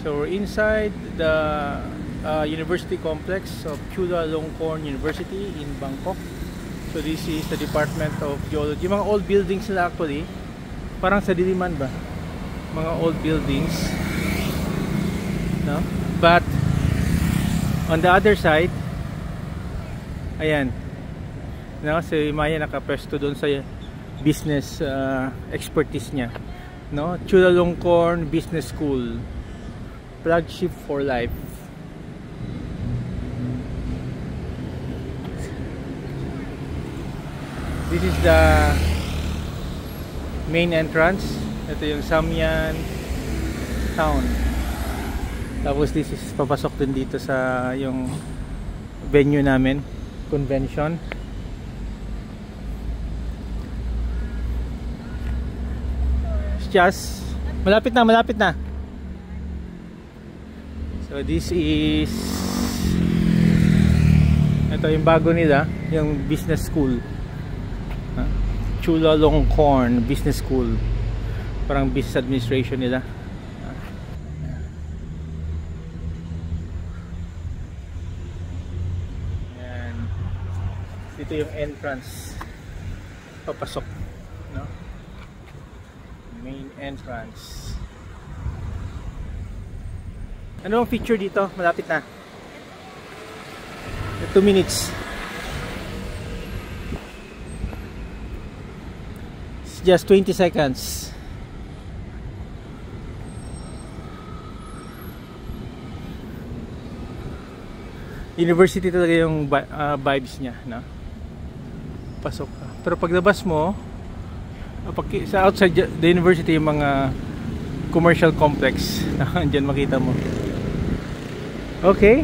So we're inside the university complex of Chulalongkorn University in Bangkok. So this is the Department of Geology. Yung mga old buildings nila actually, parang sa Diliman ba? Mga old buildings, no? But on the other side, ayan, no? Si Maya nakapwesto doon sa business expertise niya, no? Chulalongkorn Business School, flagship for life. This is the main entrance. Ito yung Samyan Town. Tapos this is papasok din dito sa yung venue namin, convention. It's just malapit na. So this is, ito yung bago nila, yung business school. Chulalongkorn Business School, parang business administration nila. Yan. Dito yung entrance papasok, no? Main entrance. Ano ang feature dito? Malapit na. 2 minutes. Just 20 seconds. University talaga yung vibes niya, no? Pasok ka. Pero paglabas mo, sa outside the university, yung mga commercial complex, andyan makita mo. Okay.